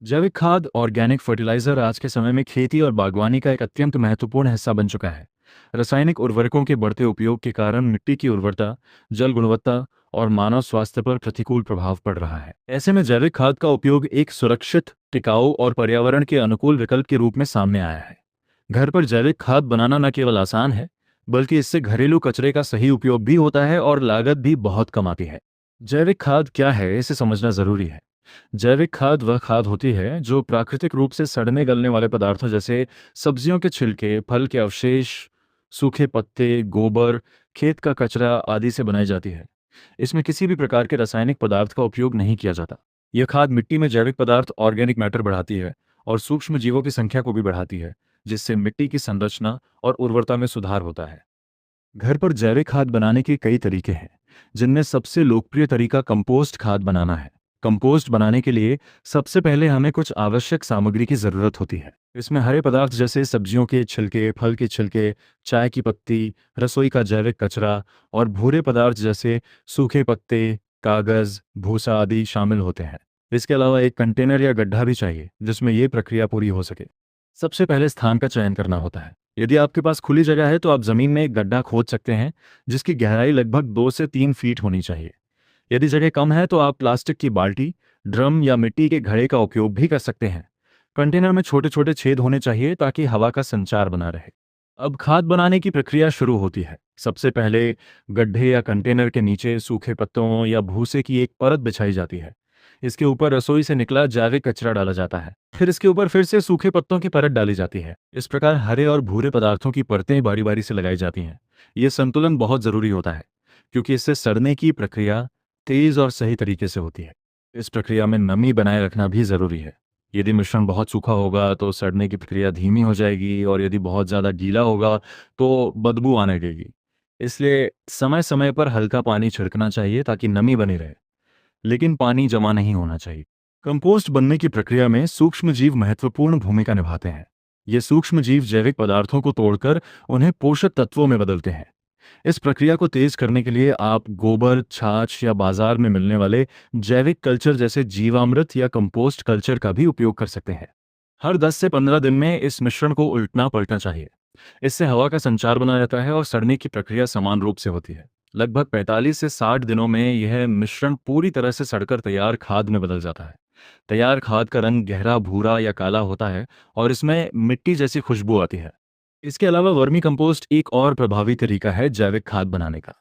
जैविक खाद organic fertiliser आज के समय में खेती और बागवानी का एक अत्यंत महत्वपूर्ण हिस्सा बन चुका है। रासायनिक उर्वरकों के बढ़ते उपयोग के कारण मिट्टी की उर्वरता, जल गुणवत्ता और मानव स्वास्थ्य पर प्रतिकूल प्रभाव पड़ रहा है। ऐसे में जैविक खाद का उपयोग एक सुरक्षित, टिकाऊ और पर्यावरण के अनुकूल विकल्प के रूप में सामने आया है। घर पर जैविक खाद बनाना न केवल आसान है, बल्कि इससे घरेलू कचरे का सही उपयोग भी होता है और लागत भी बहुत कम आती है। जैविक खाद क्या है, इसे समझना जरूरी है। जैविक खाद वह खाद होती है जो प्राकृतिक रूप से सड़ने गलने वाले पदार्थों जैसे सब्जियों के छिलके, फल के अवशेष, सूखे पत्ते, गोबर, खेत का कचरा आदि से बनाई जाती है। इसमें किसी भी प्रकार के रासायनिक पदार्थ का उपयोग नहीं किया जाता। यह खाद मिट्टी में जैविक पदार्थ ऑर्गेनिक मैटर बढ़ाती है और सूक्ष्म जीवों की संख्या को भी बढ़ाती है, जिससे मिट्टी की संरचना और उर्वरता में सुधार होता है। घर पर जैविक खाद बनाने के कई तरीके हैं, जिनमें सबसे लोकप्रिय तरीका कंपोस्ट खाद बनाना है। कंपोस्ट बनाने के लिए सबसे पहले हमें कुछ आवश्यक सामग्री की जरूरत होती है। इसमें हरे पदार्थ जैसे सब्जियों के छिलके, फल के छिलके, चाय की पत्ती, रसोई का जैविक कचरा और भूरे पदार्थ जैसे सूखे पत्ते, कागज, भूसा आदि शामिल होते हैं। इसके अलावा एक कंटेनर या गड्ढा भी चाहिए जिसमें यह प्रक्रिया पूरी हो सके। सबसे पहले स्थान का चयन करना होता है। यदि आपके पास खुली जगह है तो आप जमीन में एक गड्ढा खोद सकते हैं, जिसकी गहराई लगभग 2 से 3 फीट होनी चाहिए। यदि जगह कम है तो आप प्लास्टिक की बाल्टी, ड्रम या मिट्टी के घड़े का उपयोग भी कर सकते हैं। कंटेनर में छोटे छोटे छेद होने चाहिए ताकि हवा का संचार बना रहे। अब खाद बनाने की प्रक्रिया शुरू होती है। सबसे पहले गड्ढे या कंटेनर के नीचे सूखे पत्तों या भूसे की एक परत बिछाई जाती है। इसके ऊपर रसोई से निकला जैविक कचरा डाला जाता है। फिर इसके ऊपर फिर से सूखे पत्तों की परत डाली जाती है। इस प्रकार हरे और भूरे पदार्थों की परतें बारी बारी से लगाई जाती हैं। यह संतुलन बहुत जरूरी होता है, क्योंकि इससे सड़ने की प्रक्रिया तेज और सही तरीके से होती है। इस प्रक्रिया में नमी बनाए रखना भी जरूरी है। यदि मिश्रण बहुत सूखा होगा तो सड़ने की प्रक्रिया धीमी हो जाएगी, और यदि बहुत ज़्यादा गीला होगा तो बदबू आने लगेगी। इसलिए समय समय पर हल्का पानी छिड़कना चाहिए ताकि नमी बनी रहे, लेकिन पानी जमा नहीं होना चाहिए। कंपोस्ट बनने की प्रक्रिया में सूक्ष्म जीव महत्वपूर्ण भूमिका निभाते हैं। ये सूक्ष्म जीव जैविक पदार्थों को तोड़कर उन्हें पोषक तत्वों में बदलते हैं। इस प्रक्रिया को तेज करने के लिए आप गोबर, छाछ या बाजार में मिलने वाले जैविक कल्चर जैसे जीवामृत या कंपोस्ट कल्चर का भी उपयोग कर सकते हैं। हर 10 से 15 दिन में इस मिश्रण को उल्टना पलटना चाहिए। इससे हवा का संचार बना रहता है और सड़ने की प्रक्रिया समान रूप से होती है। लगभग 45 से 60 दिनों में यह मिश्रण पूरी तरह से सड़कर तैयार खाद में बदल जाता है। तैयार खाद का रंग गहरा भूरा या काला होता है और इसमें मिट्टी जैसी खुशबू आती है। इसके अलावा वर्मी कंपोस्ट एक और प्रभावी तरीका है जैविक खाद बनाने का।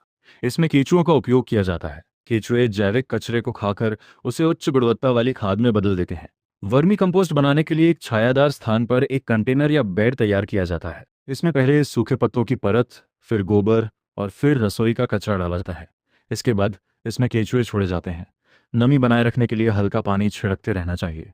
इसमें केंचुओं का उपयोग किया जाता है। केंचुए जैविक कचरे को खाकर उसे उच्च गुणवत्ता वाली खाद में बदल देते हैं। वर्मी कंपोस्ट बनाने के लिए एक छायादार स्थान पर एक कंटेनर या बेड तैयार किया जाता है। इसमें पहले सूखे पत्तों की परत, फिर गोबर और फिर रसोई का कचरा डाला जाता है। इसके बाद इसमें केंचुए छोड़े जाते हैं। नमी बनाए रखने के लिए हल्का पानी छिड़कते रहना चाहिए।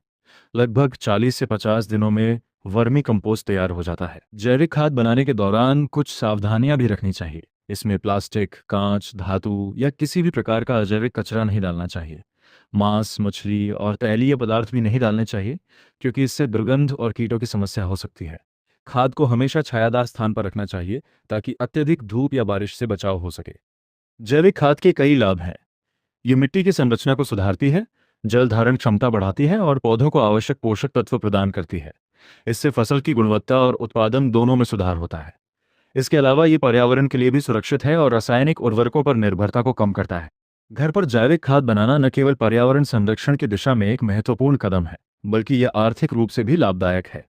लगभग 40 से 50 दिनों में वर्मी कंपोस्ट तैयार हो जाता है। जैविक खाद बनाने के दौरान कुछ सावधानियां भी रखनी चाहिए। इसमें प्लास्टिक, कांच, धातु या किसी भी प्रकार का अजैविक कचरा नहीं डालना चाहिए। मांस, मछली और तैलीय पदार्थ भी नहीं डालने चाहिए, क्योंकि इससे दुर्गंध और कीटों की समस्या हो सकती है। खाद को हमेशा छायादार स्थान पर रखना चाहिए ताकि अत्यधिक धूप या बारिश से बचाव हो सके। जैविक खाद के कई लाभ हैं। ये मिट्टी की संरचना को सुधारती है, जल धारण क्षमता बढ़ाती है और पौधों को आवश्यक पोषक तत्व प्रदान करती है। इससे फसल की गुणवत्ता और उत्पादन दोनों में सुधार होता है। इसके अलावा ये पर्यावरण के लिए भी सुरक्षित है और रासायनिक उर्वरकों पर निर्भरता को कम करता है। घर पर जैविक खाद बनाना न केवल पर्यावरण संरक्षण की दिशा में एक महत्वपूर्ण कदम है, बल्कि यह आर्थिक रूप से भी लाभदायक है।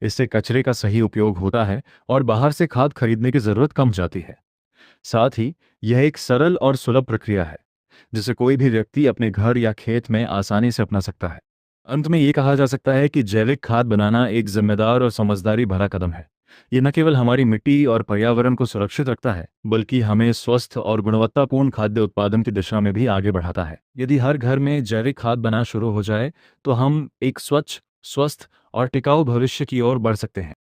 इससे कचरे का सही उपयोग होता है और बाहर से खाद खरीदने की जरूरत कम जाती है। साथ ही यह एक सरल और सुलभ प्रक्रिया है, जिसे कोई भी व्यक्ति अपने घर या खेत में आसानी से अपना सकता है। अंत में ये कहा जा सकता है कि जैविक खाद बनाना एक जिम्मेदार और समझदारी भरा कदम है। ये न केवल हमारी मिट्टी और पर्यावरण को सुरक्षित रखता है, बल्कि हमें स्वस्थ और गुणवत्तापूर्ण खाद्य उत्पादन की दिशा में भी आगे बढ़ाता है। यदि हर घर में जैविक खाद बनाना शुरू हो जाए तो हम एक स्वच्छ, स्वस्थ और टिकाऊ भविष्य की ओर बढ़ सकते हैं।